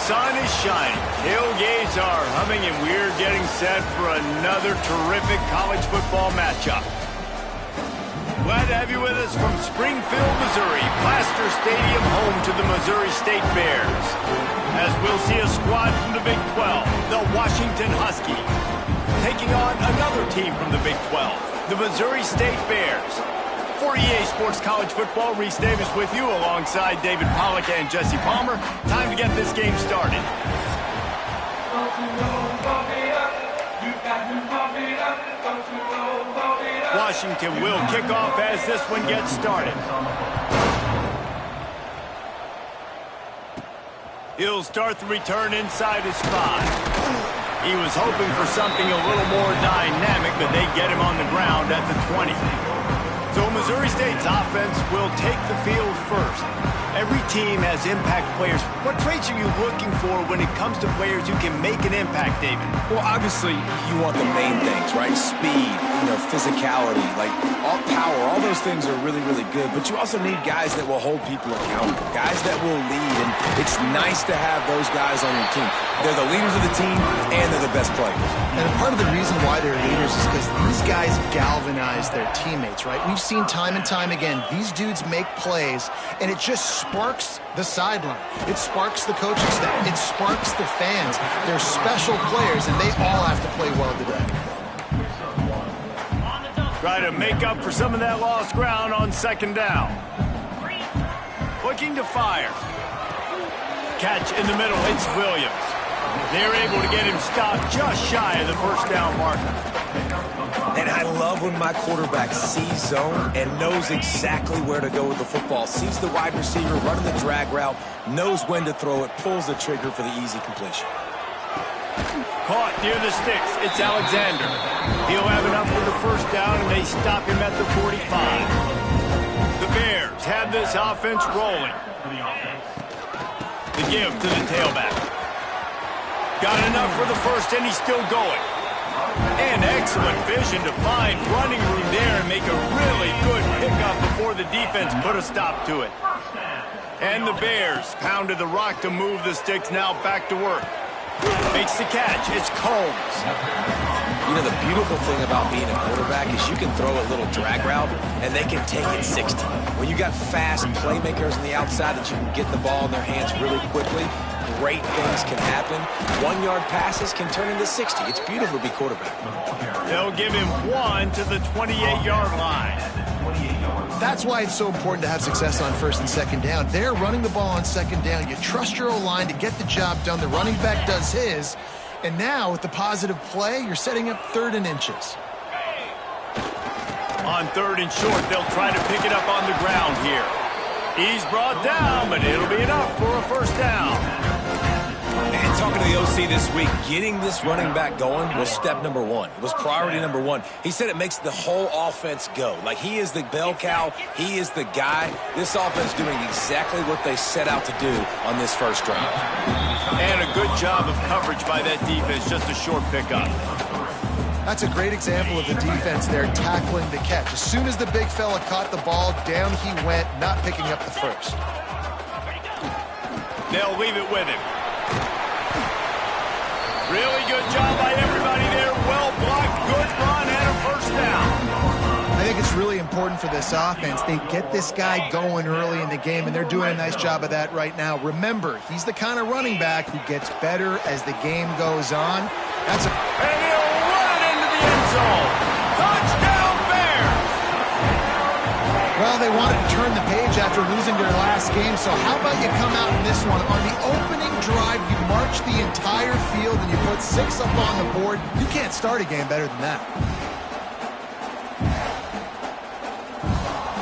sun is shining, tailgates are humming, and we're getting set for another terrific college football matchup. Glad to have you with us from Springfield, Missouri, Plaster Stadium, home to the Missouri State Bears. As we'll see a squad from the Big 12, the Washington Huskies, taking on another team from the Big 12, the Missouri State Bears. For EA Sports College Football, Reese Davis with you alongside David Pollack and Jesse Palmer. Time to get this game started. Washington will kick off as this one gets started. He'll start the return inside his 5. He was hoping for something a little more dynamic, but they get him on the ground at the 20. So Missouri State's offense will take the field first. Every team has impact players. What traits are you looking for when it comes to players who can make an impact, David? Well, obviously, you want the main things, right? Speed, physicality, like all power, all those things are really, really good. But you also need guys that will hold people accountable, guys that will lead. And it's nice to have those guys on your team. They're the leaders of the team, and they're the best players. And part of the reason why they're leaders is because these guys galvanize their teammates, right? We've seen time and time again, these dudes make plays, and it just sparks the sideline. It sparks the coaching staff. It sparks the fans. They're special players, and they all have to play well today. Try to make up for some of that lost ground on second down. Looking to fire. Catch in the middle. It's Williams. They're able to get him stopped just shy of the first down marker. And I love when my quarterback sees zone and knows exactly where to go with the football. Sees the wide receiver running the drag route, knows when to throw it, pulls the trigger for the easy completion. Caught near the sticks. It's Alexander. He'll have enough for the first down, and they stop him at the 45. The Bears have this offense rolling. The give to the tailback. Got enough for the first, and he's still going. And excellent vision to find running room there and make a really good pickup before the defense put a stop to it. And the Bears pounded the rock to move the sticks, now back to work. Makes the catch. It's Combs. The beautiful thing about being a quarterback is you can throw a little drag route, and they can take it 60. When you got fast playmakers on the outside that you can get the ball in their hands really quickly, great things can happen. 1-yard passes can turn into 60. It's beautiful to be quarterback. They'll give him 1 to the 28-yard line. That's why it's so important to have success on first and second down. They're running the ball on second down. You trust your O-line to get the job done. The running back does his. And now, with the positive play, you're setting up 3rd and inches. On 3rd and short, they'll try to pick it up on the ground here. He's brought down, but it'll be enough for a first down. And talking to the OC this week, getting this running back going was step number 1. It was priority number 1. He said it makes the whole offense go. Like, he is the bell cow. He is the guy. This offense doing exactly what they set out to do on this first drive. And a good job of coverage by that defense, just a short pickup. That's a great example of the defense there tackling the catch. As soon as the big fella caught the ball, down he went, not picking up the first. They'll leave it with him. Really good job by everybody there. Well blocked, good run, and a first down. I think it's really important for this offense. They get this guy going early in the game, and they're doing a nice job of that right now. Remember, he's the kind of running back who gets better as the game goes on. And he'll run it into the end zone. Touchdown, Bears! Well, they wanted to turn the page after losing their last game, so how about you come out in this one? On the opening drive, you march the entire field and you put 6 up on the board. You can't start a game better than that.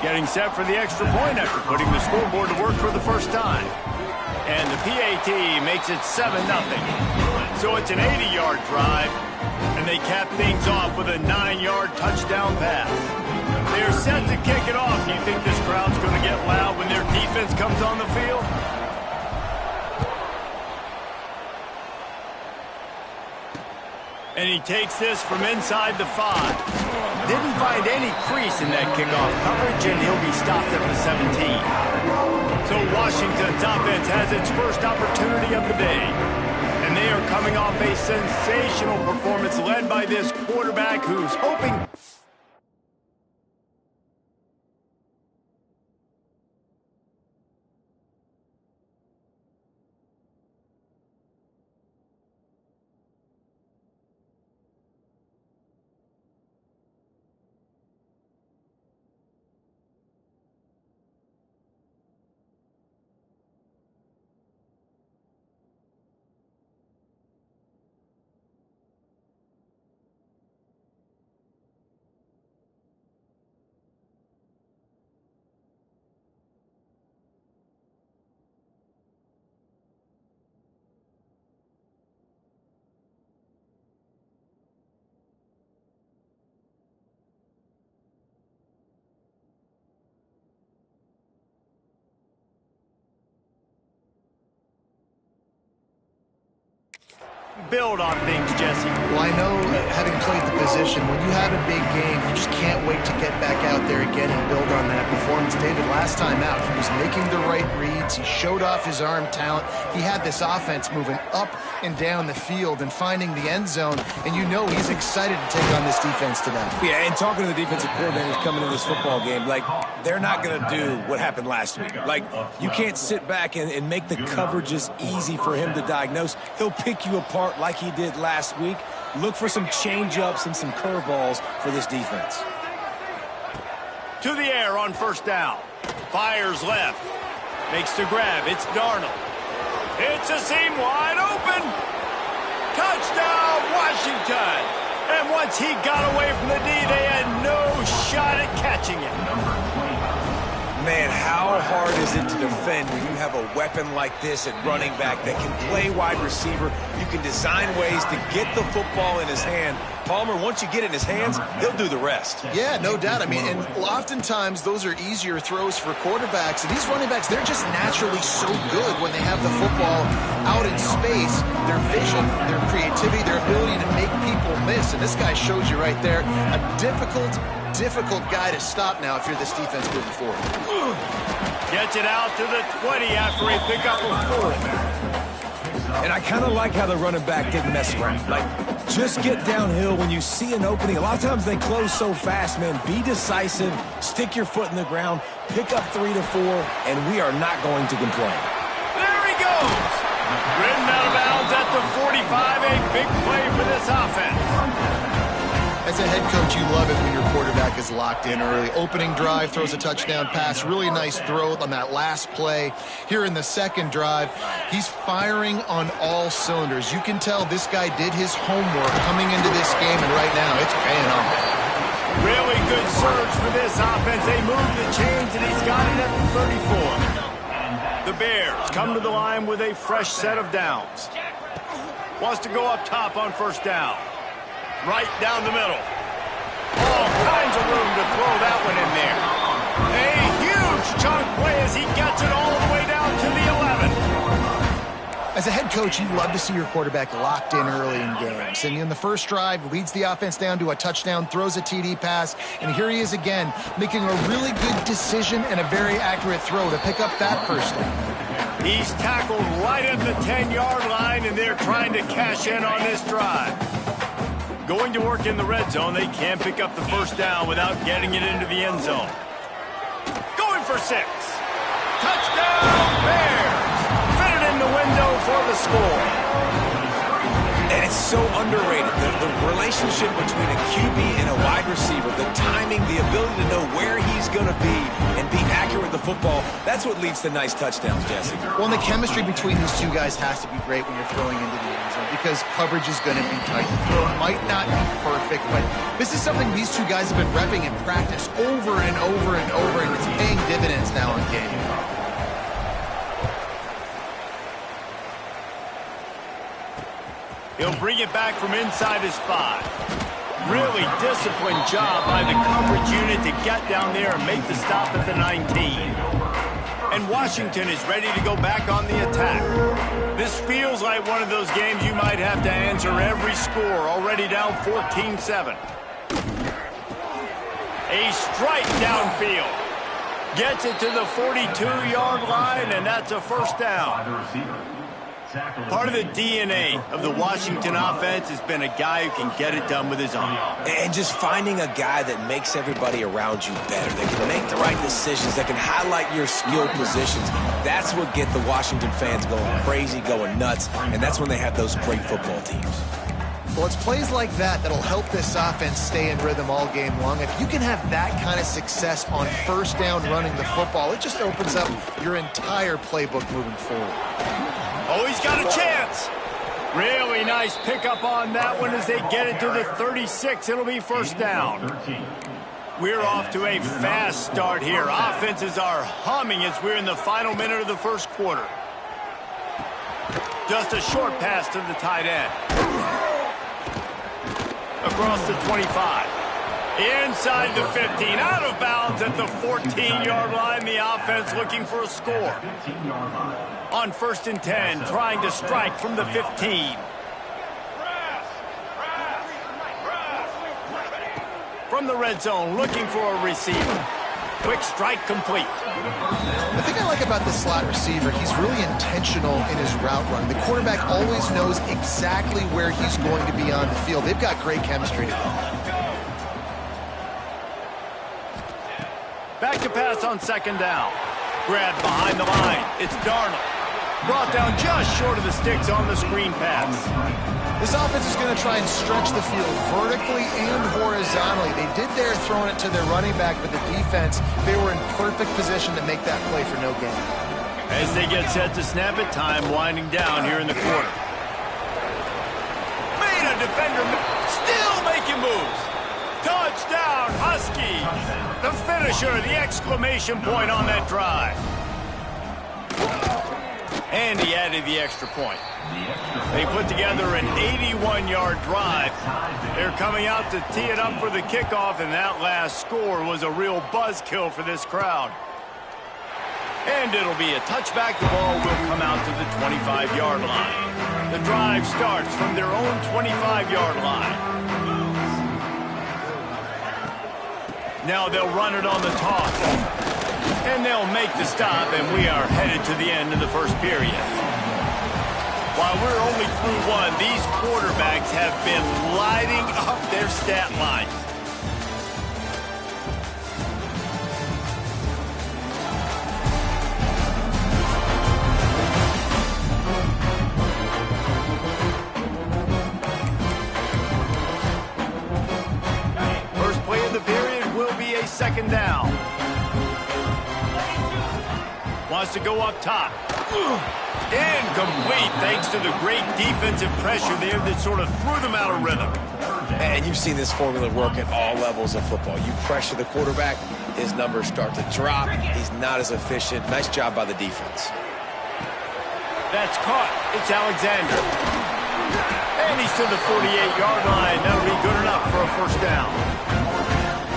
Getting set for the extra point after putting the scoreboard to work for the first time. And the PAT makes it 7-0. So it's an 80-yard drive, and they cap things off with a 9-yard touchdown pass. They're set to kick it off. Do you think this crowd's going to get loud when their defense comes on the field? And he takes this from inside the 5. Didn't find any crease in that kickoff coverage, and he'll be stopped at the 17. So Washington's offense has its first opportunity of the day. And they are coming off a sensational performance led by this quarterback who's hoping... build on things, Jesse. Well, I know, having played the position, when you have a big game, you just can't wait to get back out there again and build on that performance. David, last time out, he was making the right reads. He showed off his arm talent. He had this offense moving up and down the field and finding the end zone, and you know he's excited to take on this defense today. Yeah, and talking to the defensive coordinators coming into this football game, like, they're not going to do what happened last week. Like, you can't sit back and make the coverages easy for him to diagnose. He'll pick you apart like he did last week. Look for some change-ups and some curveballs for this defense. To the air on first down. Fires left. Makes the grab. It's Darnold. It's a seam wide open. Touchdown, Washington. And once he got away from the D, they had no shot at catching it. Man, how hard is it to defend when you have a weapon like this at running back that can play wide receiver? You can design ways to get the football in his hand. Palmer, once you get it in his hands, he'll do the rest. Yeah, no doubt. I mean, and oftentimes those are easier throws for quarterbacks. And these running backs, they're just naturally so good when they have the football out in space. Their vision, their creativity, their ability to make people miss. And this guy shows you right there a difficult guy to stop now if you're this defense moving forward. Gets it out to the 20 after he pick up a 4. And I kind of like how the running back didn't mess around. Like, just get downhill when you see an opening. A lot of times they close so fast, man. Be decisive, stick your foot in the ground, pick up 3 to 4, and we are not going to complain. There he goes. Ridden out of bounds at the 45. A big play for this offense. As a head coach, you love it when your quarterback is locked in early. Opening drive, throws a touchdown pass. Really nice throw on that last play. Here in the second drive, he's firing on all cylinders. You can tell this guy did his homework coming into this game, and right now it's paying off. Really good surge for this offense. They move the chains, and he's got it at the 34. The Bears come to the line with a fresh set of downs. Wants to go up top on first down. Right down the middle. All kinds of room to throw that one in there. A huge chunk play as he gets it all the way down to the 11. As a head coach, you love to see your quarterback locked in early in games. And in the first drive, leads the offense down to a touchdown, throws a TD pass, and here he is again, making a really good decision and a very accurate throw to pick up that first down. He's tackled right at the 10-yard line, and they're trying to cash in on this drive. Going to work in the red zone, they can't pick up the first down without getting it into the end zone. Going for 6. Touchdown, Bears! Fitted in the window for the score. And it's so underrated. The relationship between a QB and a wide receiver, the timing, the ability to know where he's going to be and be accurate with the football, that's what leads to nice touchdowns, Jesse. Well, and the chemistry between these two guys has to be great when you're throwing into the end zone because coverage is going to be tight. The throw might not be perfect, but this is something these two guys have been repping in practice over and over and over, and it's paying dividends now in game. He'll bring it back from inside his 5. Really disciplined job by the coverage unit to get down there and make the stop at the 19. And Washington is ready to go back on the attack. This feels like one of those games you might have to answer every score, already down 14-7. A strike downfield. Gets it to the 42-yard line, and that's a first down. Part of the DNA of the Washington offense has been a guy who can get it done with his arm. And just finding a guy that makes everybody around you better, that can make the right decisions, that can highlight your skill positions. That's what gets the Washington fans going crazy, going nuts, and that's when they have those great football teams. Well, it's plays like that that'll help this offense stay in rhythm all game long. If you can have that kind of success on first down running the football, it just opens up your entire playbook moving forward. Oh, he's got a chance. Really nice pickup on that one as they get it to the 36. It'll be first down. We're off to a fast start here. Offenses are humming as we're in the final minute of the first quarter. Just a short pass to the tight end. Across the 25. Inside the 15. Out of bounds at the 14-yard line. The offense looking for a score. On 1st and 10, trying to strike from the 15. From the red zone, looking for a receiver. Quick strike complete. The thing I like about this slot receiver, he's really intentional in his route run. The quarterback always knows exactly where he's going to be on the field. They've got great chemistry together. Back to pass on 2nd down. Grabbed behind the line. It's Darnold. Brought down just short of the sticks on the screen pass. This offense is going to try and stretch the field vertically and horizontally. They did there throwing it to their running back, but the defense, they were in perfect position to make that play for no gain. As they get set to snap it, time winding down here in the quarter. Made a defender, still making moves. Touchdown, Huskies. The finisher, the exclamation point on that drive. And he added the extra point. They put together an 81-yard drive. They're coming out to tee it up for the kickoff, and that last score was a real buzzkill for this crowd. And it'll be a touchback. The ball will come out to the 25-yard line. The drive starts from their own 25-yard line. Now they'll run it on the toss. And they'll make the stop, and we are headed to the end of the first period. While we're only through one, these quarterbacks have been lighting up their stat lines. First play of the period will be a 2nd down. Wants to go up top. Incomplete, thanks to the great defensive pressure there that sort of threw them out of rhythm. And you've seen this formula work at all levels of football. You pressure the quarterback, his numbers start to drop. He's not as efficient. Nice job by the defense. That's caught. It's Alexander. And he's to the 48-yard line. That'll be good enough for a first down.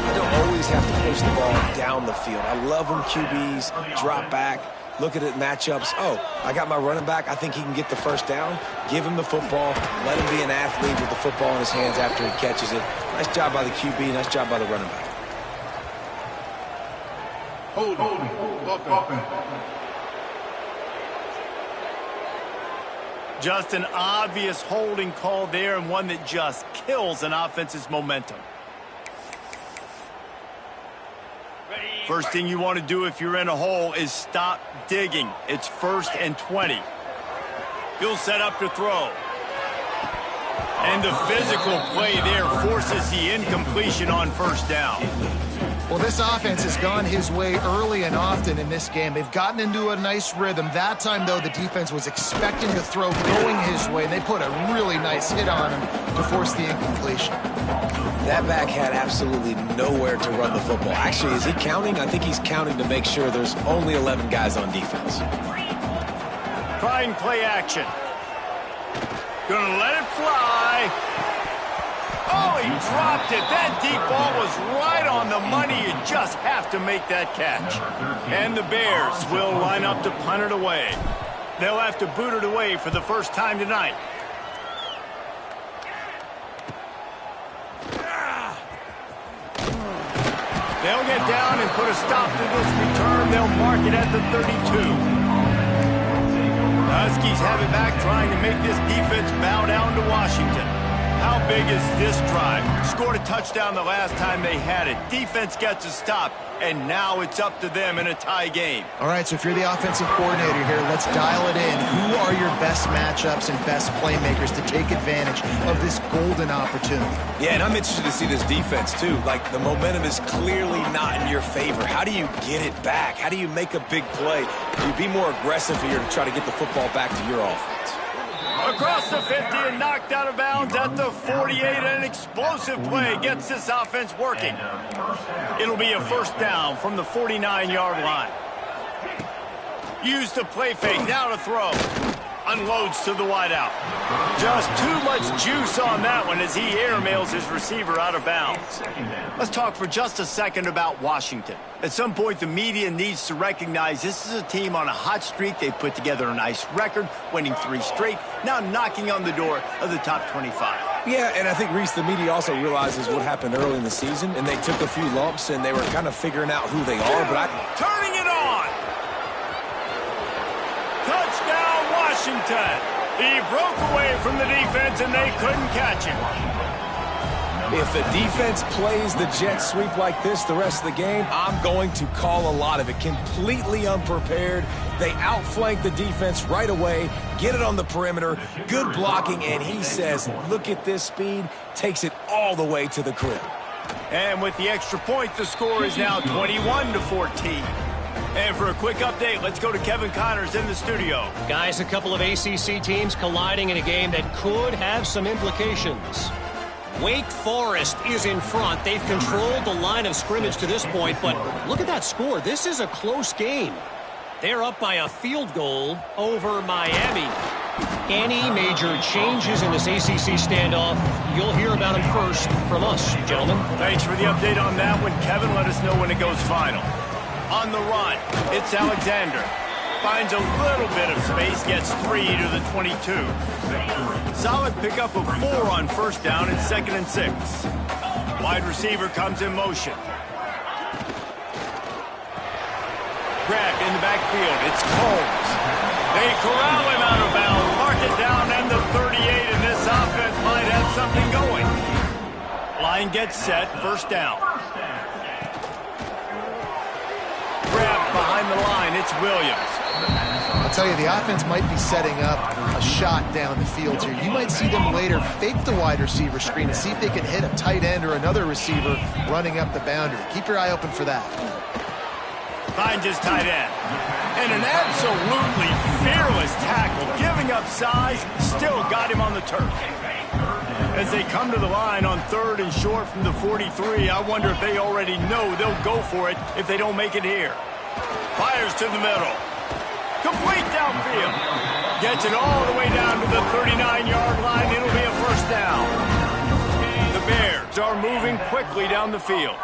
You don't always have to push the ball down the field. I love when QBs drop back, look at it matchups. Oh, I got my running back. I think he can get the first down. Give him the football. Let him be an athlete with the football in his hands after he catches it. Nice job by the QB. Nice job by the running back. Just an obvious holding call there, and one that just kills an offense's momentum. First thing you want to do if you're in a hole is stop digging. It's 1st and 20. He'll set up to throw. And the physical play there forces the incompletion on first down. Well, this offense has gone his way early and often in this game. They've gotten into a nice rhythm. That time, though, the defense was expecting the throw going his way. They put a really nice hit on him to force the incompletion. That back had absolutely nowhere to run the football. Actually, is he counting? I think he's counting to make sure there's only 11 guys on defense. Trying play action. Gonna let it fly. Oh, he dropped it. That deep ball was right on the money. You just have to make that catch. And the Bears will line up to punt it away. They'll have to boot it away for the first time tonight. They'll get down and put a stop to this return. They'll mark it at the 32. The Huskies have it back, trying to make this defense bow down to Washington. How big is this drive? Scored a touchdown the last time they had it. Defense gets a stop, and now it's up to them in a tie game. All right, so if you're the offensive coordinator here, let's dial it in. Who are your best matchups and best playmakers to take advantage of this golden opportunity? Yeah, and I'm interested to see this defense, too. Like, the momentum is clearly not in your favor. How do you get it back? How do you make a big play? You be more aggressive here to try to get the football back to your offense. Across the 50 and knocked out of bounds at the 48. An explosive play gets this offense working. It'll be a first down from the 49-yard line. Use the play fake, now to throw. Unloads to the wideout. Just too much juice on that one as he airmails his receiver out of bounds. Let's talk for just a second about Washington. At some point, the media needs to recognize this is a team on a hot streak. They've put together a nice record, winning 3 straight, now knocking on the door of the top 25. Yeah, and I think, Reese, the media also realizes what happened early in the season, and they took a few lumps, and they were kind of figuring out who they are. But turning it on! Touchdown, Washington! He broke away from the defense, and they couldn't catch him. If the defense plays the jet sweep like this the rest of the game, I'm going to call a lot of it. Completely unprepared. They outflank the defense right away, get it on the perimeter, good blocking, and he says, look at this speed, takes it all the way to the crib. And with the extra point, the score is now 21-14. And for a quick update, let's go to Kevin Connors in the studio. Guys, a couple of ACC teams colliding in a game that could have some implications. Wake Forest is in front. They've controlled the line of scrimmage to this point, but look at that score. This is a close game. They're up by a field goal over Miami. Any major changes in this ACC standoff, you'll hear about them first from us, gentlemen. Thanks for the update on that one, Kevin. Let us know when it goes final. On the run, it's Alexander. Finds a little bit of space, gets 3 to the 22. Solid pickup of 4 on first down and 2nd and 6. Wide receiver comes in motion. Grabbed in the backfield, it's Combs. They corral him out of bounds, mark it down, and the 38, and this offense might have something going. Line gets set, first down. Grabbed behind the line, it's Williams. I'll tell you, the offense might be setting up a shot down the field here. You might see them later fake the wide receiver screen and see if they can hit a tight end or another receiver running up the boundary. Keep your eye open for that. Finds his tight end. And an absolutely fearless tackle, giving up size, still got him on the turf. As they come to the line on 3rd and short from the 43, I wonder if they already know they'll go for it if they don't make it here. Fires to the middle. Complete downfield. Gets it all the way down to the 39-yard line. It'll be a first down. The Bears are moving quickly down the field.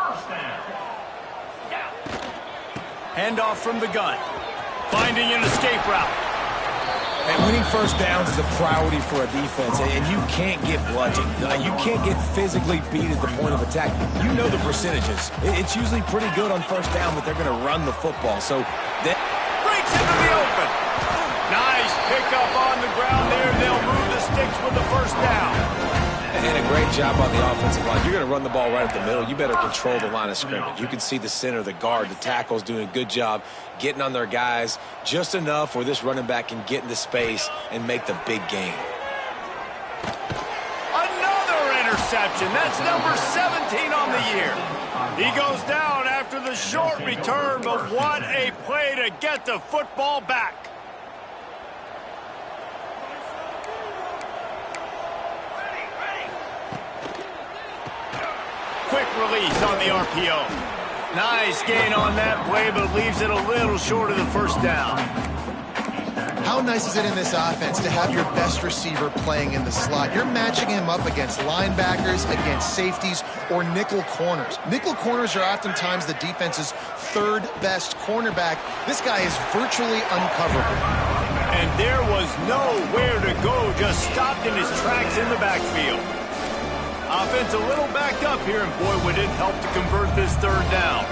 Handoff from the gun. Finding an escape route. And winning first downs is a priority for a defense, and you can't get bludgeoned. You can't get physically beat at the point of attack. You know the percentages. It's usually pretty good on first down, but they're going to run the football. So that breaks into the open. Nice pickup on the ground there. They'll move the sticks with the first down. And a great job on the offensive line. You're going to run the ball right up the middle. You better control the line of scrimmage. You can see the center, the guard, the tackles doing a good job getting on their guys just enough where this running back can get into space and make the big game. Another interception. That's number 17 on the year. He goes down after the short return, but what a play to get the football back. Quick release on the RPO. Nice gain on that play, but leaves it a little short of the first down. How nice is it in this offense to have your best receiver playing in the slot? You're matching him up against linebackers, against safeties, or nickel corners. Nickel corners are oftentimes the defense's third best cornerback. This guy is virtually uncoverable. And there was nowhere to go, just stopped in his tracks in the backfield. Offense a little backed up here, and boy, would it help to convert this third down.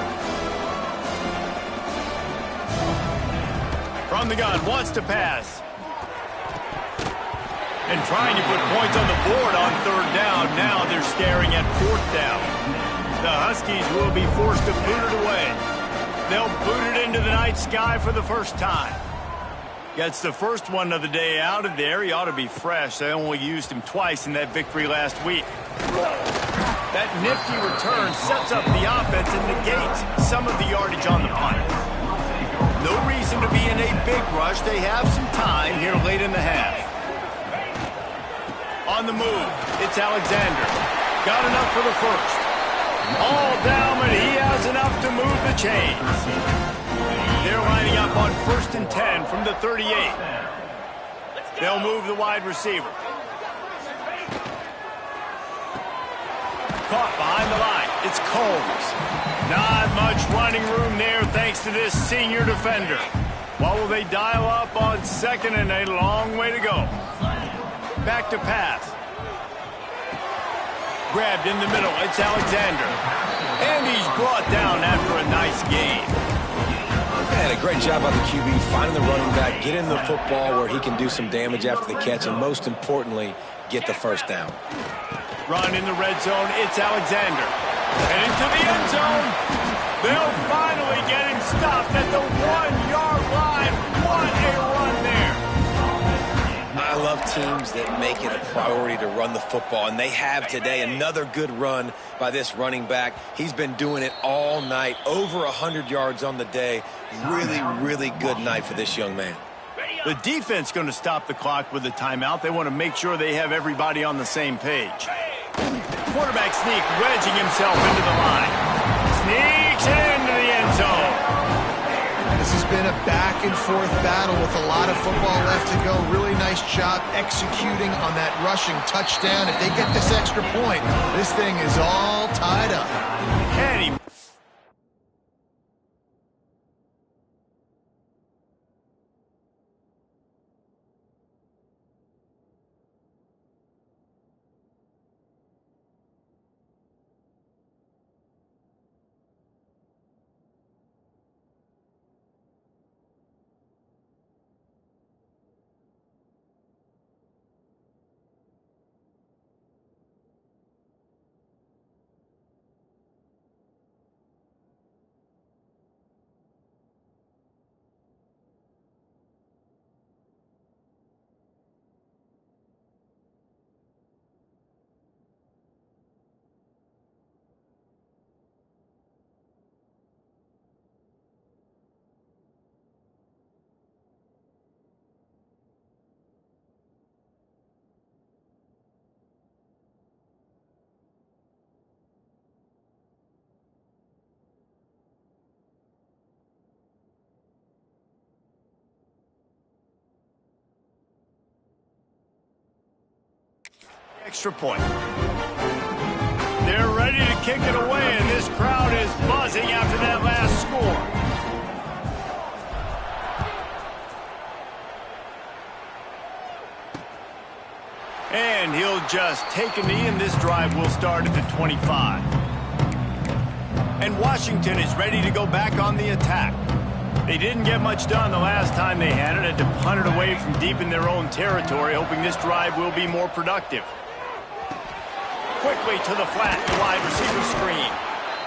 From the gun, wants to pass. And trying to put points on the board on third down. Now they're staring at fourth down. The Huskies will be forced to boot it away. They'll boot it into the night sky for the first time. Gets the first one of the day out of there. He ought to be fresh. They only used him twice in that victory last week. That nifty return sets up the offense and negates some of the yardage on the punt. No reason to be in a big rush. They have some time here late in the half. On the move, it's Alexander. Got enough for the first. All down, but he has enough to move the chains. They're lining up on 1st and 10 from the 38. They'll move the wide receiver. Caught behind the line. It's Combs. Not much running room there thanks to this senior defender. What will they dial up on 2nd and a long way to go? Back to pass. Grabbed in the middle. It's Alexander. And he's brought down after a nice gain. And a great job by the QB finding the running back, getting the football where he can do some damage after the catch, and most importantly, get the first down. Run in the red zone, it's Alexander. And into the end zone. They'll finally get him stopped at the 1-yard line. What a run there. I love teams that make it a priority to run the football, and they have today. Another good run by this running back. He's been doing it all night, over 100 yards on the day. Really, really good night for this young man. The defense going to stop the clock with a timeout. They want to make sure they have everybody on the same page. Quarterback sneak, wedging himself into the line. Sneaks into the end zone. This has been a back-and-forth battle with a lot of football left to go. Really nice job executing on that rushing touchdown. If they get this extra point, this thing is all tied up. And he... Extra point. They're ready to kick it away, and this crowd is buzzing after that last score. And he'll just take a knee, and this drive will start at the 25. And Washington is ready to go back on the attack. They didn't get much done the last time they had it. Had to punt it away from deep in their own territory, hoping this drive will be more productive. Quickly to the flat, the wide receiver screen.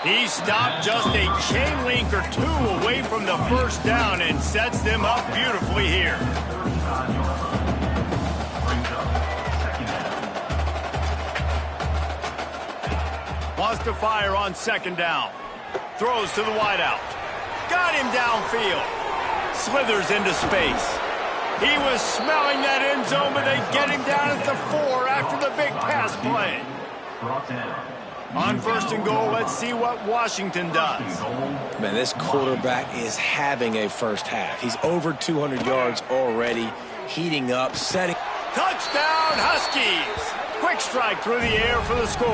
He stopped just a chain link or two away from the first down and sets them up beautifully here. Wants to fire on 2nd down. Throws to the wideout. Got him downfield. Slithers into space. He was smelling that end zone, but they get him down at the 4 after the big pass play. On first and goal, let's see what Washington does. Man, this quarterback is having a first half. He's over 200 yards already, heating up, setting. Touchdown, Huskies! Quick strike through the air for the score.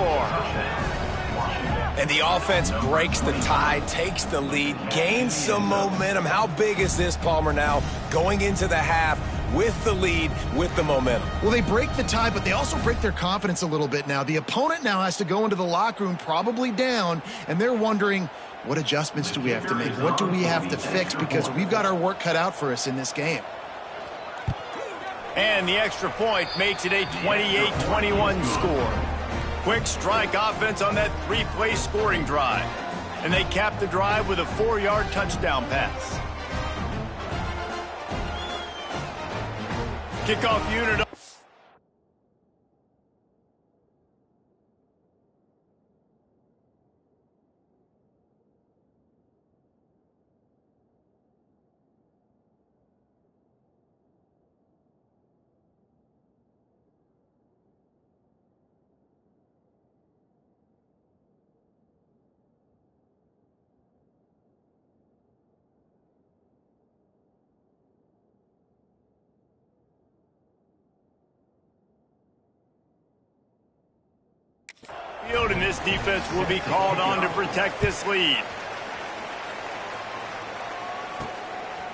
And the offense breaks the tie, takes the lead, gains some momentum. How big is this, Palmer, now going into the half with the lead, with the momentum? Well, they break the tie, but they also break their confidence a little bit now. The opponent now has to go into the locker room probably down, and they're wondering, what adjustments do we have to make? What do we have to fix? Because we've got our work cut out for us in this game. And the extra point makes it a 28-21 score. Quick strike offense on that three-play scoring drive. And they cap the drive with a 4-yard touchdown pass. Kickoff unit. And this defense will be called on to protect this lead.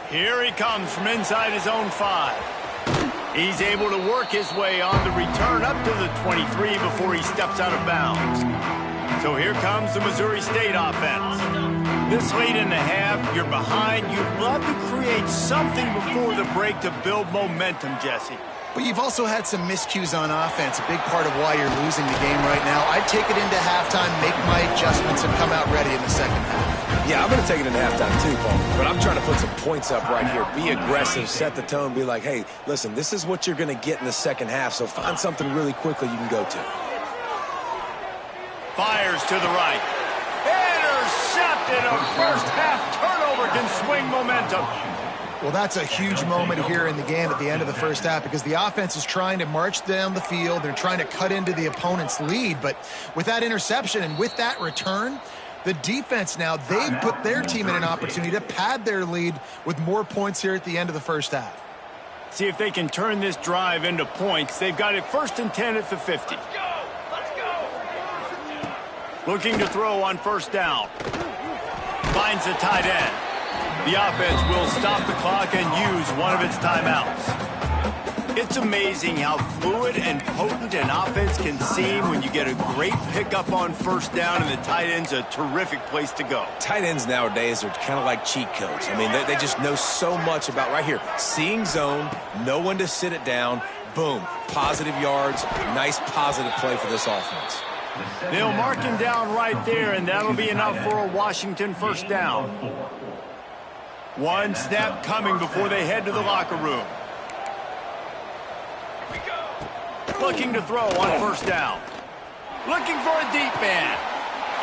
Here he comes from inside his own 5. He's able to work his way on the return up to the 23 before he steps out of bounds. So here comes the Missouri State offense. This late in the half, you're behind. You'd love to create something before the break to build momentum, Jesse. But you've also had some miscues on offense, a big part of why you're losing the game right now. I'd take it into halftime, make my adjustments, and come out ready in the second half. Yeah, I'm going to take it into halftime too, Paul. But I'm trying to put some points up right here. Be aggressive, set the tone, be like, hey, listen, this is what you're going to get in the second half, so find something really quickly you can go to. Fires to the right. Intercepted. A first half turnover can swing momentum. Well, that's a huge moment here in the game at the end of the first half because the offense is trying to march down the field. They're trying to cut into the opponent's lead. But with that interception and with that return, the defense now, they've put their team in an opportunity to pad their lead with more points here at the end of the first half. See if they can turn this drive into points. They've got it 1st and 10 at the 50. Let's go. Looking to throw on first down. Finds the tight end. The offense will stop the clock and use one of its timeouts. It's amazing how fluid and potent an offense can seem when you get a great pickup on first down, and the tight end's a terrific place to go. Tight ends nowadays are kind of like cheat codes. I mean, they just know so much about right here. Seeing zone, know when to sit it down, boom, positive yards, nice positive play for this offense. They'll mark him down right there, and that'll be enough for a Washington first down. One snap coming before they head to the locker room. Looking to throw on first down. Looking for a deep man.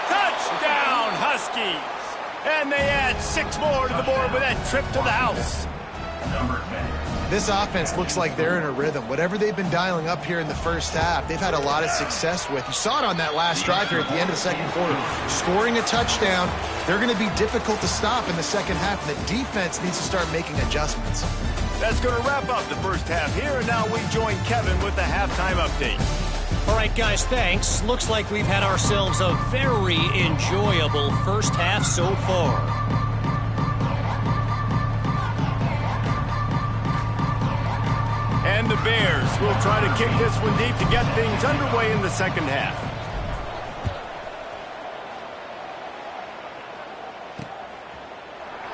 Touchdown, Huskies! And they add 6 more to the board with that trip to the house. This offense looks like they're in a rhythm. Whatever they've been dialing up here in the first half, they've had a lot of success with. You saw it on that last drive here at the end of the second quarter. Scoring a touchdown, they're going to be difficult to stop in the second half, and the defense needs to start making adjustments. That's going to wrap up the first half here, and now we join Kevin with the halftime update. All right, guys, thanks. Looks like we've had ourselves a very enjoyable first half so far. And the Bears will try to kick this one deep to get things underway in the second half.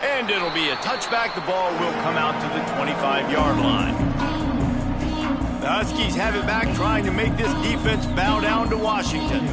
And it'll be a touchback. The ball will come out to the 25-yard line. The Huskies have it back, trying to make this defense bow down to Washington.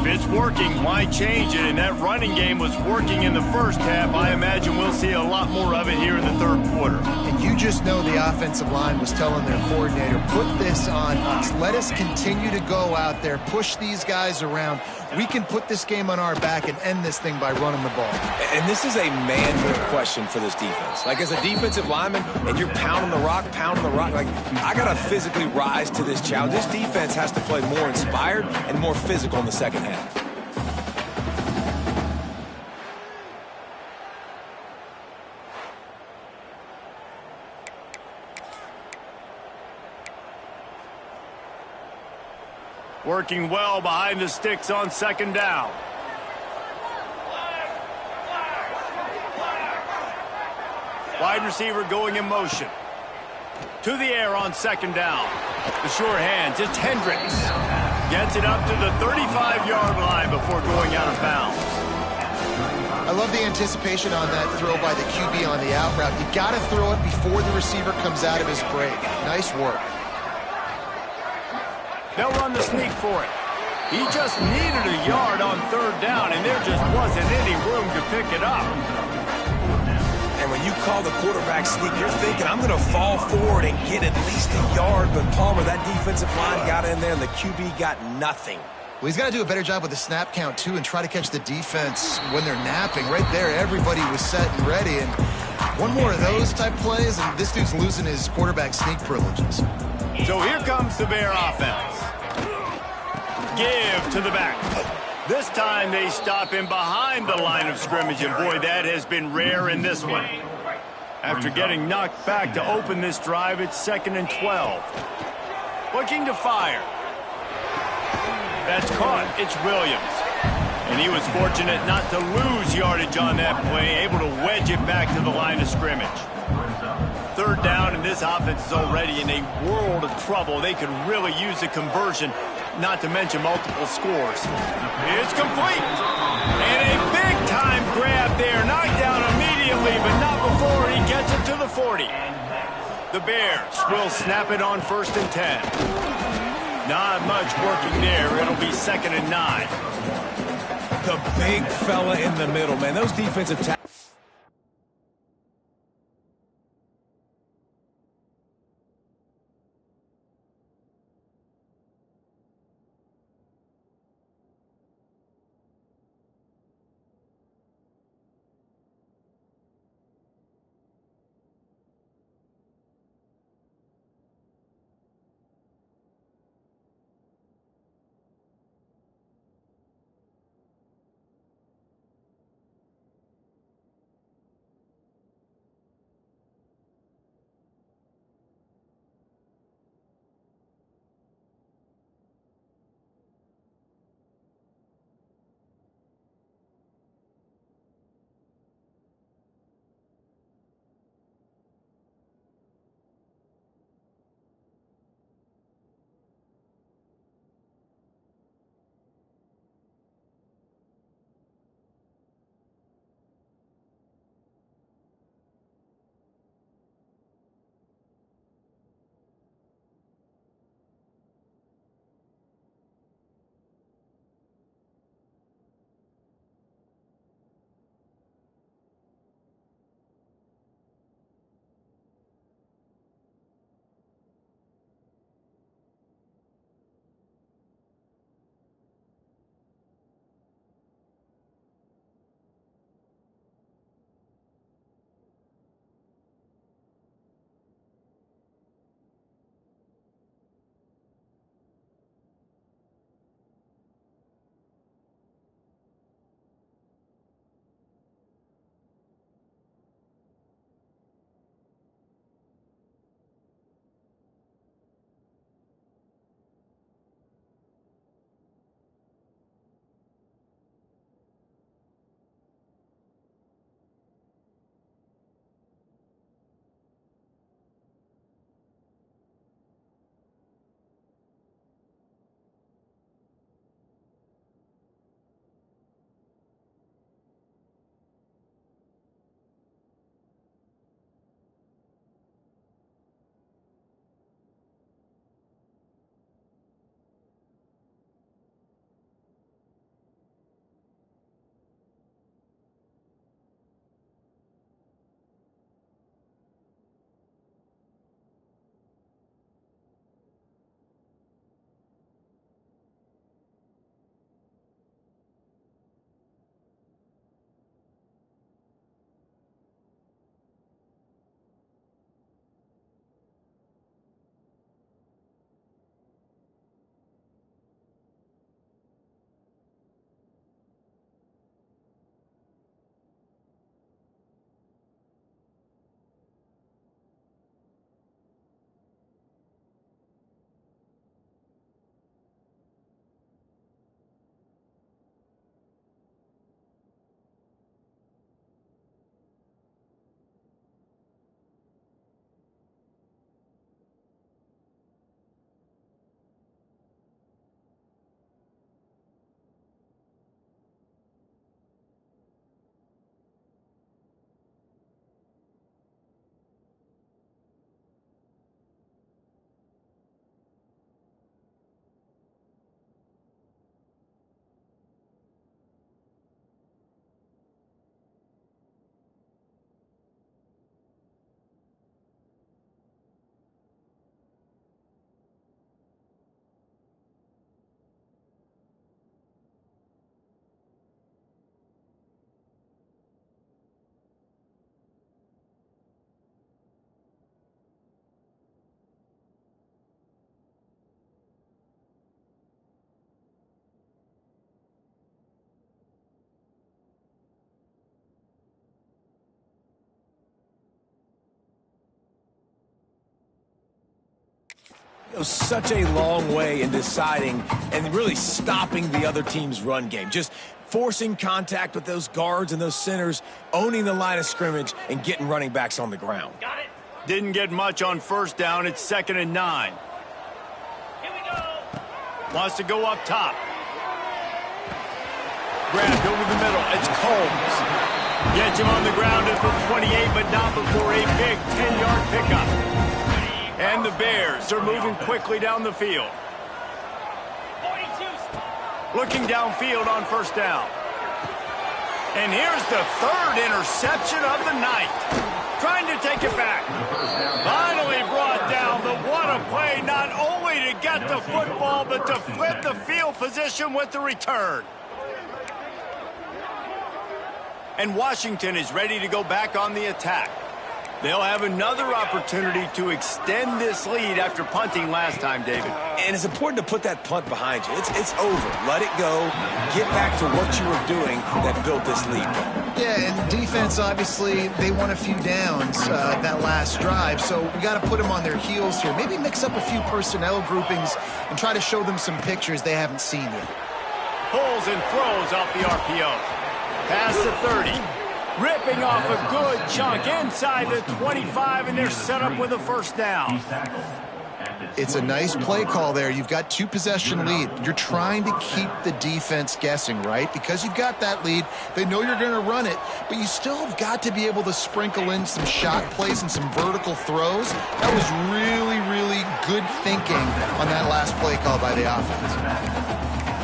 If it's working, why change it? And that running game was working in the first half. I imagine we'll see a lot more of it here in the third quarter. And you just know the offensive line was telling their coordinator, put this on us. Let us continue to go out there, push these guys around. We can put this game on our back and end this thing by running the ball. And this is a manhood question for this defense. Like, as a defensive lineman, and you're pounding the rock, like, I got to physically rise to this challenge. This defense has to play more inspired and more physical in the second half. Working well behind the sticks on second down. Wide receiver going in motion. To the air on second down. The sure hands, it's Hendricks. Gets it up to the 35-yard line before going out of bounds. I love the anticipation on that throw by the QB on the out route. You got to throw it before the receiver comes out of his break. Nice work. They'll run the sneak for it. He just needed a yard on third down, and there just wasn't any room to pick it up. And when you call the quarterback sneak, you're thinking, I'm going to fall forward and get at least a yard. But Palmer, that defensive line got in there, and the QB got nothing. Well, he's got to do a better job with the snap count, too, and try to catch the defense when they're napping. Right there, everybody was set and ready. And one more of those type plays, and this dude's losing his quarterback sneak privileges. So here comes the Bear offense. Give to the back. This time they stop him behind the line of scrimmage, and boy, that has been rare in this one. After getting knocked back to open this drive, it's 2nd and 12. Looking to fire. That's caught. It's Williams. And he was fortunate not to lose yardage on that play, able to wedge it back to the line of scrimmage. Third down, and this offense is already in a world of trouble. They could really use a conversion, not to mention multiple scores. It's complete. And a big-time grab there. Knocked down immediately, but not before he gets it to the 40. The Bears will snap it on 1st and 10. Not much working there. It'll be 2nd and 9. The big fella in the middle, man. Those defensive tackles. goes such a long way in deciding and really stopping the other team's run game. Just forcing contact with those guards and those centers, owning the line of scrimmage, and getting running backs on the ground. Got it. Didn't get much on first down. It's 2nd and 9. Here we go. Wants to go up top. Grabbed over the middle. It's Combs. Gets him on the ground at the 28, but not before a big 10-yard pickup. And the Bears are moving quickly down the field. 42. Looking downfield on first down. And here's the 3rd interception of the night. Trying to take it back. Finally brought down, but what a play, not only to get the football, but to flip the field position with the return. And Washington is ready to go back on the attack. They'll have another opportunity to extend this lead after punting last time, David. And it's important to put that punt behind you. It's over. Let it go. Get back to what you were doing that built this lead. Yeah, and defense, obviously, they won a few downs that last drive, so we got to put them on their heels here. Maybe mix up a few personnel groupings and try to show them some pictures they haven't seen yet. Pulls and throws off the RPO. Past the 30. Ripping off a good chunk inside the 25, and they're set up with a first down. It's a nice play call there. You've got 2-possession lead. You're trying to keep the defense guessing, right? Because you've got that lead. They know you're going to run it, but you still have got to be able to sprinkle in some shot plays and some vertical throws. That was really, really good thinking on that last play call by the offense.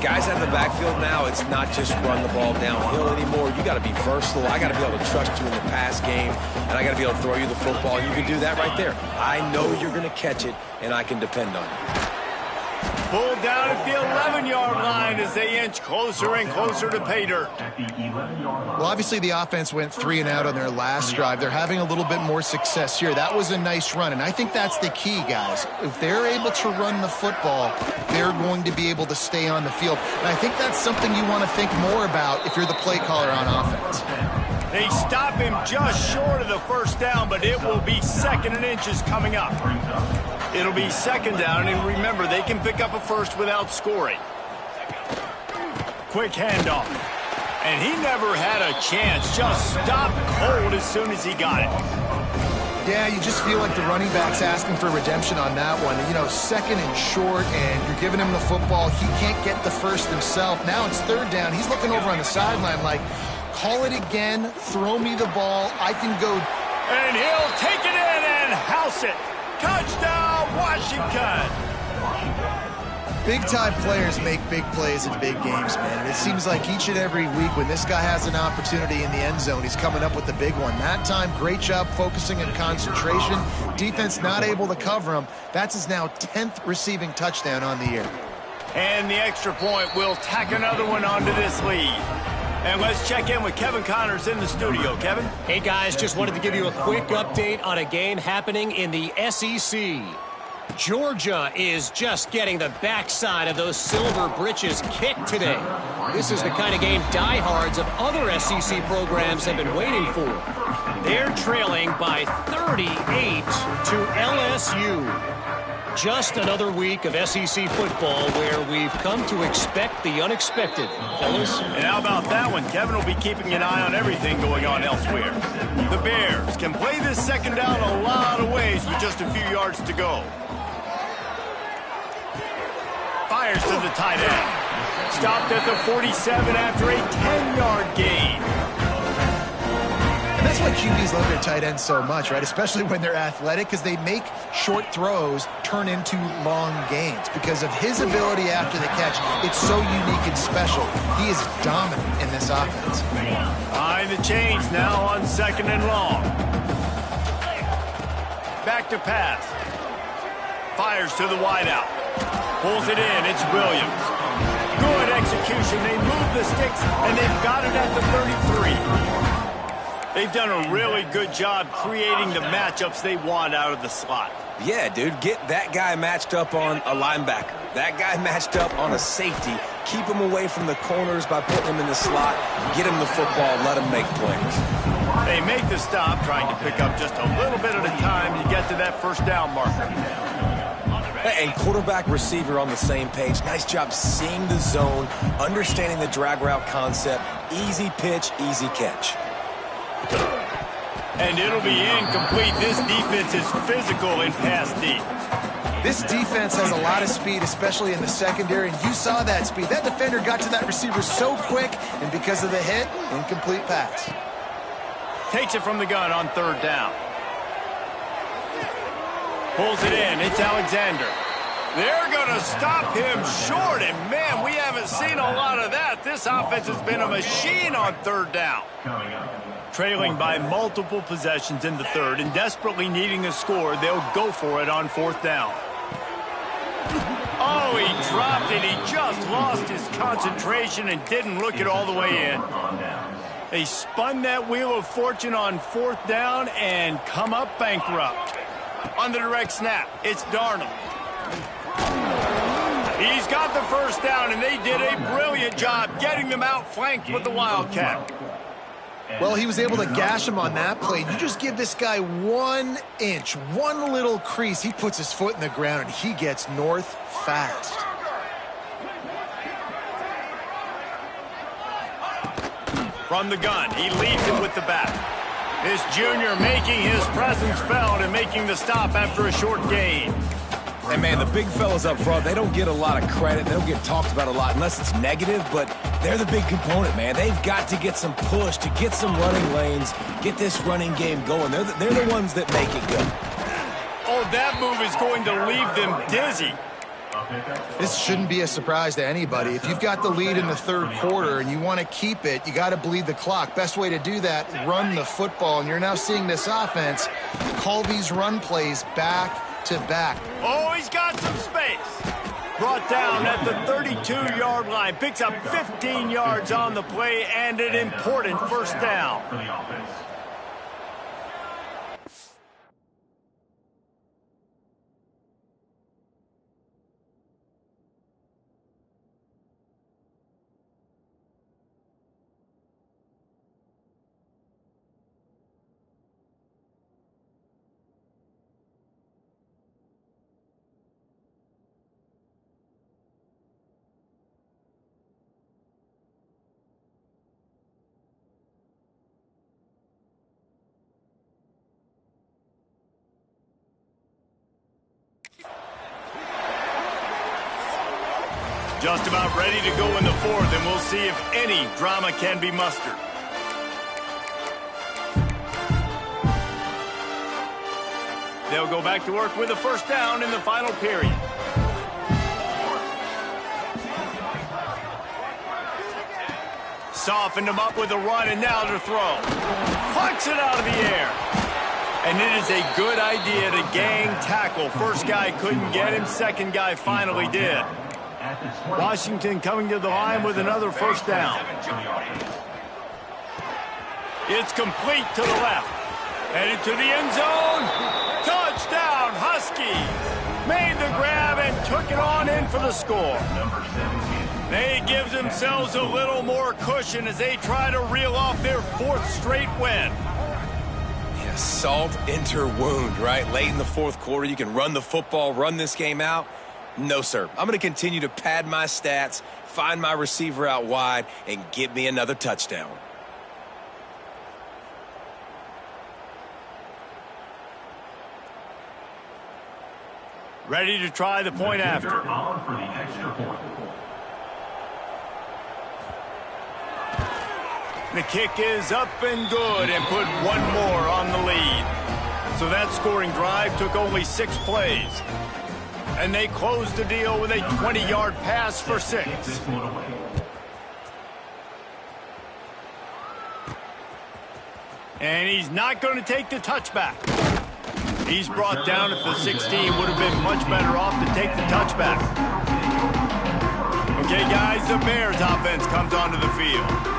Guys out of the backfield now, it's not just run the ball downhill anymore. You got to be versatile. I got to be able to trust you in the pass game, and I got to be able to throw you the football. You can do that right there. I know you're going to catch it, and I can depend on it. Pulled down at the 11-yard line as they inch closer and closer to pay dirt. Well, obviously the offense went 3 and out on their last drive. They're having a little bit more success here. That was a nice run, and I think that's the key, guys. If they're able to run the football, they're going to be able to stay on the field. And I think that's something you want to think more about if you're the play caller on offense. They stop him just short of the first down, but it will be 2nd and inches coming up. It'll be 2nd down, and remember, they can pick up a first without scoring. Quick handoff. And he never had a chance. Just stopped cold as soon as he got it. Yeah, you just feel like the running back's asking for redemption on that one. You know, 2nd and short, and you're giving him the football. He can't get the first himself. Now it's 3rd down. He's looking over on the sideline like, call it again, throw me the ball, I can go. And he'll take it in and house it. Touchdown, Washington. Big-time players make big plays in big games, man. And it seems like each and every week when this guy has an opportunity in the end zone, he's coming up with the big one. That time, great job focusing and concentration. Defense not able to cover him. That's his now 10th receiving touchdown on the year. And the extra point will tack another one onto this lead. And let's check in with Kevin Connors in the studio. Kevin? Hey, guys, just wanted to give you a quick update on a game happening in the SEC. Georgia is just getting the backside of those silver britches kicked today. This is the kind of game diehards of other SEC programs have been waiting for. They're trailing by 38 to LSU. Just another week of SEC football where we've come to expect the unexpected, fellas. And how about that one? Kevin will be keeping an eye on everything going on elsewhere. The Bears can play this 2nd down a lot of ways with just a few yards to go. Fires to the tight end. Stopped at the 47 after a 10-yard gain. That's why QBs love their tight ends so much, right? Especially when they're athletic, because they make short throws turn into long gains. Because of his ability after the catch, it's so unique and special. He is dominant in this offense. Behind the chains now on 2nd and long. Back to pass. Fires to the wideout. Pulls it in. It's Williams. Good execution. They move the sticks, and they've got it at the 33. They've done a really good job creating the matchups they want out of the slot. Yeah, dude, get that guy matched up on a linebacker. That guy matched up on a safety. Keep him away from the corners by putting him in the slot. Get him the football. Let him make plays. They make the stop, trying to pick up just a little bit at a time to get to that first down marker. And quarterback, receiver on the same page. Nice job seeing the zone, understanding the drag route concept. Easy pitch, easy catch. And it'll be incomplete. This defense is physical in pass deep. This defense has a lot of speed, especially in the secondary, and you saw that speed. That defender got to that receiver so quick, and because of the hit, incomplete pass. Takes it from the gun on third down. Pulls it in. It's Alexander. They're going to stop him short, and man, we haven't seen a lot of that. This offense has been a machine on third down. Trailing by multiple possessions in the third and desperately needing a score, they'll go for it on fourth down. Oh, he dropped it. He just lost his concentration and didn't look it all the way in. They spun that wheel of fortune on fourth down and come up bankrupt. On the direct snap, it's Darnold. He's got the first down, and they did a brilliant job getting them outflanked with the Wildcat. Well, he was able to gash him on that play. You just give this guy 1 inch, one little crease. He puts his foot in the ground, and he gets north fast. From the gun, he leads it with the bat. This junior making his presence felt and making the stop after a short gain. And, man, the big fellas up front, they don't get a lot of credit. They don't get talked about a lot unless it's negative, but they're the big component, man. They've got to get some push, to get some running lanes, get this running game going. They're the ones that make it go. Oh, that move is going to leave them dizzy. This shouldn't be a surprise to anybody. If you've got the lead in the third quarter and you want to keep it, you got to bleed the clock. Best way to do that, run the football. And you're now seeing this offense call these run plays back to back. Oh, he's got some space. Brought down at the 32-yard line. Picks up 15 yards on the play and an important first down. Just about ready to go in the fourth, and we'll see if any drama can be mustered. They'll go back to work with a first down in the final period. Softened him up with a run, and now to throw. Plucks it out of the air. And it is a good idea to gang tackle. First guy couldn't get him, second guy finally did. Washington coming to the line with another first down. It's complete to the left. Headed to the end zone. Touchdown, Huskies. Made the grab and took it on in for the score. They give themselves a little more cushion as they try to reel off their fourth straight win. Yeah, salt into wound, right? Late in the fourth quarter, you can run the football, run this game out. No, sir. I'm going to continue to pad my stats, find my receiver out wide, and get me another touchdown. Ready to try the point after. The kick is up and good and put one more on the lead. So that scoring drive took only 6 plays. And they closed the deal with a 20-yard pass for 6. And he's not going to take the touchback. He's brought down at the 16. Would have been much better off to take the touchback. Okay, guys, the Bears offense comes onto the field.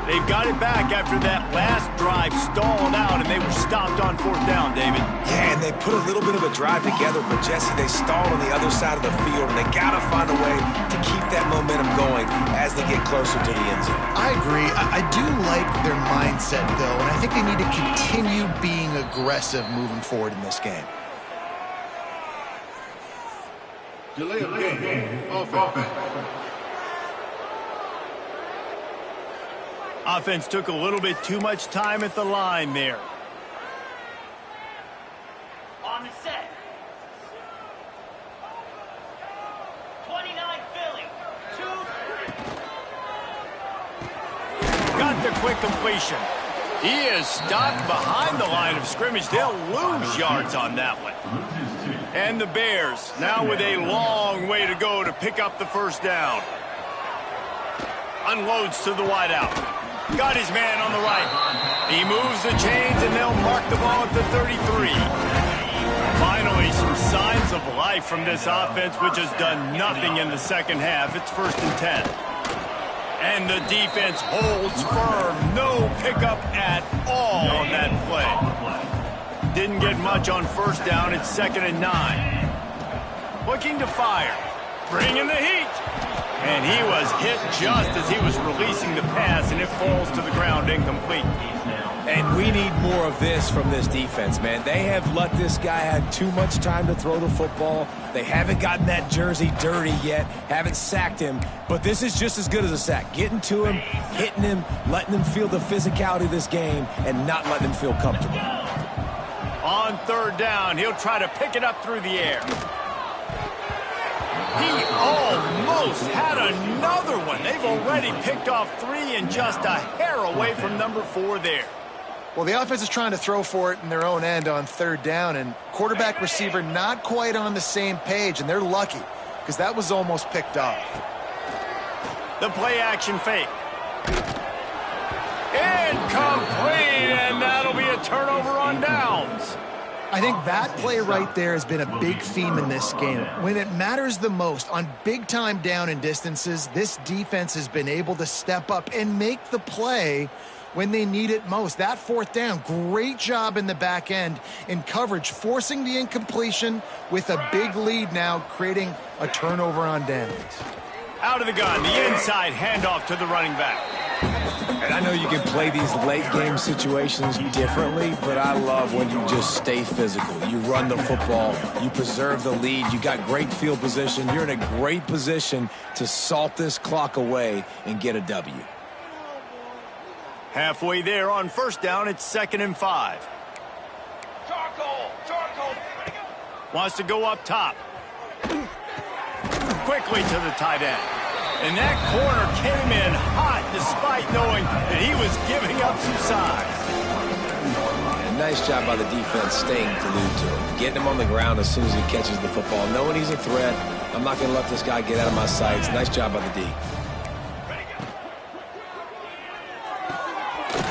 They've got it back after that last drive stalled out, and they were stopped on fourth down, David. Yeah, and they put a little bit of a drive together, but, Jesse, they stalled on the other side of the field, and they got to find a way to keep that momentum going as they get closer to the end zone. I agree. I do like their mindset, though, and I think they need to continue being aggressive moving forward in this game. Delay of game. Offense. Offense took a little bit too much time at the line there. On the set. 29 Philly. 2. Got the quick completion. He is stopped behind the line of scrimmage. They'll lose yards on that one. And the Bears now with a long way to go to pick up the first down. Unloads to the wideout. Got his man on the right. He moves the chains, and they'll mark the ball at the 33. Finally, some signs of life from this offense, which has done nothing in the second half. It's 1st and 10. And the defense holds firm. No pickup at all on that play. Didn't get much on first down. It's 2nd and 9. Looking to fire. Bringing the heat. And he was hit just as he was releasing the pass, and it falls to the ground incomplete. And we need more of this from this defense, man. They have let this guy have too much time to throw the football. They haven't gotten that jersey dirty yet, haven't sacked him. But this is just as good as a sack. Getting to him, hitting him, letting him feel the physicality of this game, and not letting him feel comfortable. On 3rd down, he'll try to pick it up through the air. He almost had another one. They've already picked off 3 and just a hair away from number 4 there. Well, the offense is trying to throw for it in their own end on 3rd down, and quarterback receiver not quite on the same page, and they're lucky because that was almost picked off. The play-action fake. Incomplete, and that'll be a turnover on downs. I think that play right there has been a big theme in this game. When it matters the most, on big-time down and distances, this defense has been able to step up and make the play when they need it most. That 4th down, great job in the back end in coverage, forcing the incompletion with a big lead now, creating a turnover on downs. Out of the gun, the inside handoff to the running back. And I know you can play these late-game situations differently, but I love when you just stay physical. You run the football, you preserve the lead, you got great field position. You're in a great position to salt this clock away and get a W. Halfway there on 1st down, it's 2nd and 5. Charcoal. Wants to go up top. Quickly to the tight end. And that corner came in hot despite knowing that he was giving up some size. And nice job by the defense staying glued to him. Getting him on the ground as soon as he catches the football. Knowing he's a threat. I'm not going to let this guy get out of my sights. Nice job by the D.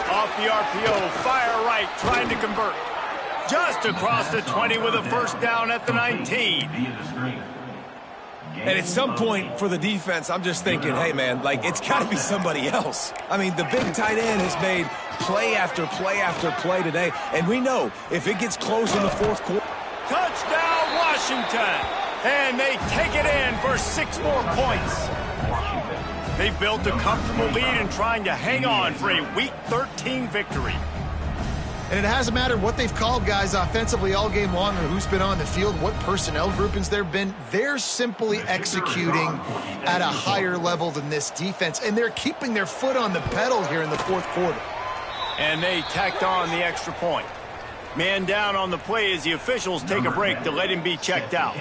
Off the RPO, fire right, trying to convert. Just across the 20 with a 1st down at the 19. And at some point for the defense, I'm just thinking, hey, man, like, it's got to be somebody else. I mean, the big tight end has made play after play after play today. And we know if it gets close in the 4th quarter. Touchdown, Washington. And they take it in for 6 more points. They've built a comfortable lead and trying to hang on for a Week 13 victory. And it hasn't mattered what they've called guys offensively all game long or who's been on the field, what personnel groupings there have been. They're simply executing at a higher level than this defense, and they're keeping their foot on the pedal here in the 4th quarter. And they tacked on the extra point. Man down on the play as the officials take a break to let him be checked out.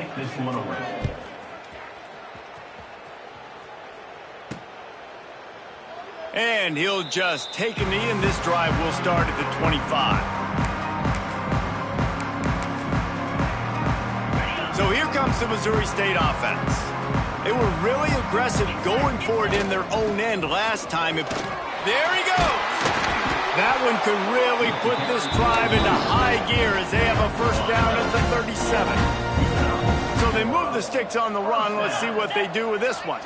And he'll just take a knee, and this drive will start at the 25. So here comes the Missouri State offense. They were really aggressive going for it in their own end last time. There he goes. That one could really put this drive into high gear as they have a 1st down at the 37. So they move the sticks on the run. Let's see what they do with this one.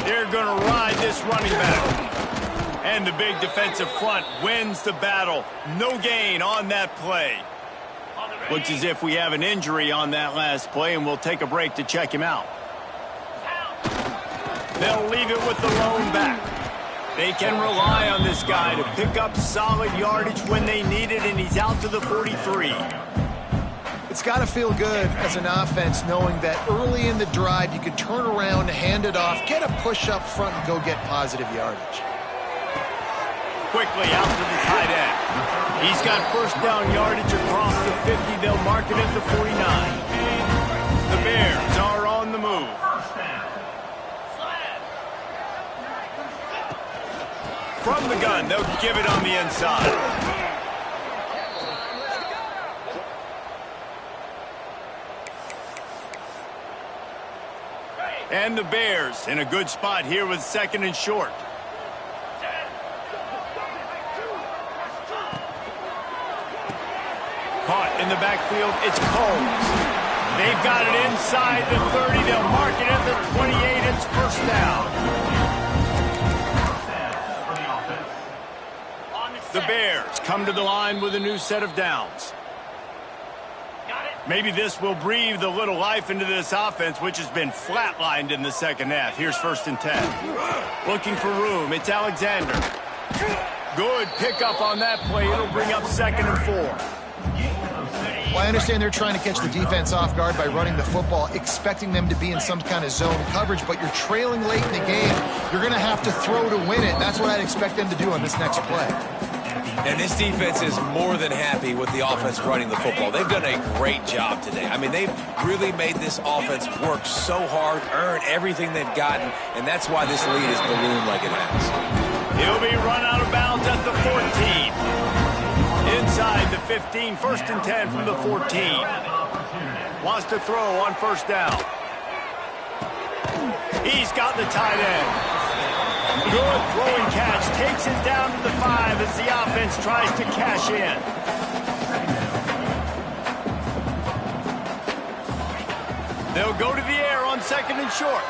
They're going to ride this running back. And the big defensive front wins the battle. No gain on that play. Looks as if we have an injury on that last play, and we'll take a break to check him out. They'll leave it with the lone back. They can rely on this guy to pick up solid yardage when they need it, and he's out to the 43. It's got to feel good as an offense knowing that early in the drive you can turn around, hand it off, get a push up front, and go get positive yardage. Quickly out to the tight end. He's got first down yardage across the 50. They'll mark it at the 49. The Bears are on the move. From the gun, they'll give it on the inside. And the Bears in a good spot here with second and short. Caught in the backfield, it's Combs. They've got it inside the 30. They'll mark it at the 28. It's first down. The Bears come to the line with a new set of downs. Maybe this will breathe a little life into this offense, which has been flatlined in the second half. Here's first and 10. Looking for room. It's Alexander. Good pickup on that play. It'll bring up second and 4. Well, I understand they're trying to catch the defense off guard by running the football, expecting them to be in some kind of zone coverage, but you're trailing late in the game. You're going to have to throw to win it. That's what I'd expect them to do on this next play. And this defense is more than happy with the offense running the football. They've done a great job today. I mean, they've really made this offense work so hard, earn everything they've gotten, and that's why this lead has ballooned like it has. He'll be run out of bounds at the 14. Inside the 15, first and 10 from the 14. Wants to throw on first down. He's got the tight end. Good throwing catch. Takes it down to the 5 as the offense tries to cash in. They'll go to the air on second and short.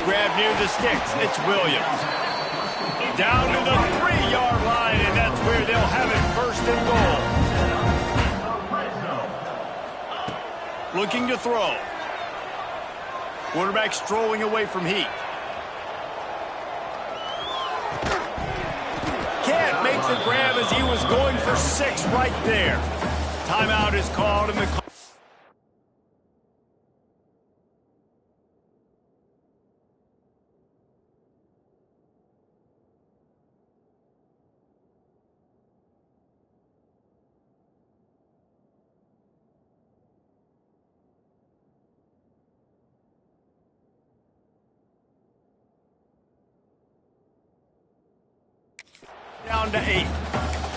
Grab near the sticks. It's Williams. Down to the 3-yard line, and that's where they'll have it first and goal. Looking to throw. Quarterback strolling away from heat. Can't make the grab as he was going for 6 right there. Timeout is called in the call. Down to 8.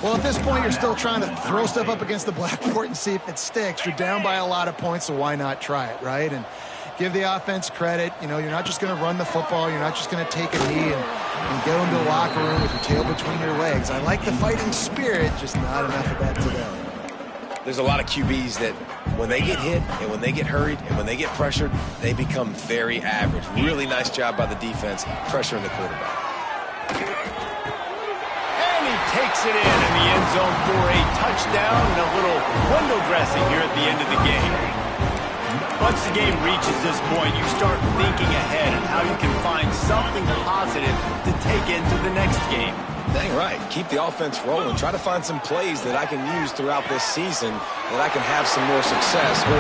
Well, at this point, you're still trying to throw stuff up against the blackboard and see if it sticks. You're down by a lot of points, so why not try it, right? And give the offense credit. You know, you're not just going to run the football. You're not just going to take a knee and go into the locker room with your tail between your legs. I like the fighting spirit, just not enough of that today. There's a lot of QBs that when they get hit and when they get hurried and when they get pressured, they become very average. Really nice job by the defense pressuring the quarterback. Takes it in the end zone for a touchdown and a little window dressing here at the end of the game. Once the game reaches this point, you start thinking ahead and how you can find something positive to take into the next game. Dang right. Keep the offense rolling. Try to find some plays that I can use throughout this season that I can have some more success, or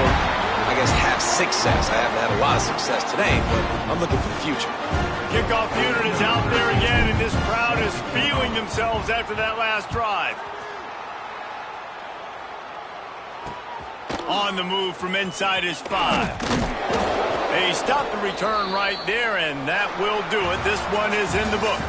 I guess have success. I haven't had a lot of success today, but I'm looking for the future. Kickoff unit is out there again, and this crowd is feeling themselves after that last drive. On the move from inside his 5. They stop the return right there, and that will do it. This one is in the book.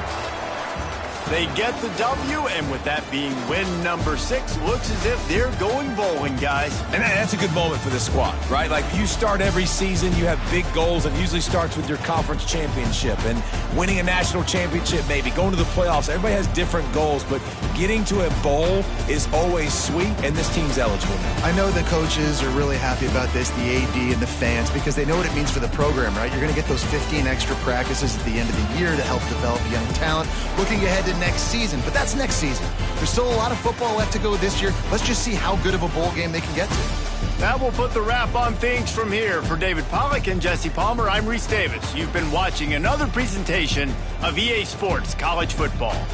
They get the W, and with that being win number 6, looks as if they're going bowling, guys. And that's a good moment for this squad, right? Like, you start every season, you have big goals, and it usually starts with your conference championship and winning a national championship, maybe going to the playoffs. Everybody has different goals, but getting to a bowl is always sweet, and this team's eligible now. I know the coaches are really happy about this, the AD and the fans, because they know what it means for the program, right? You're going to get those 15 extra practices at the end of the year to help develop young talent. Looking ahead to next season, but that's next season. There's still a lot of football left to go this year. Let's just see how good of a bowl game they can get to. That will put the wrap on things from here. For David Pollack and Jesse Palmer, I'm Reese Davis. You've been watching another presentation of EA Sports College Football.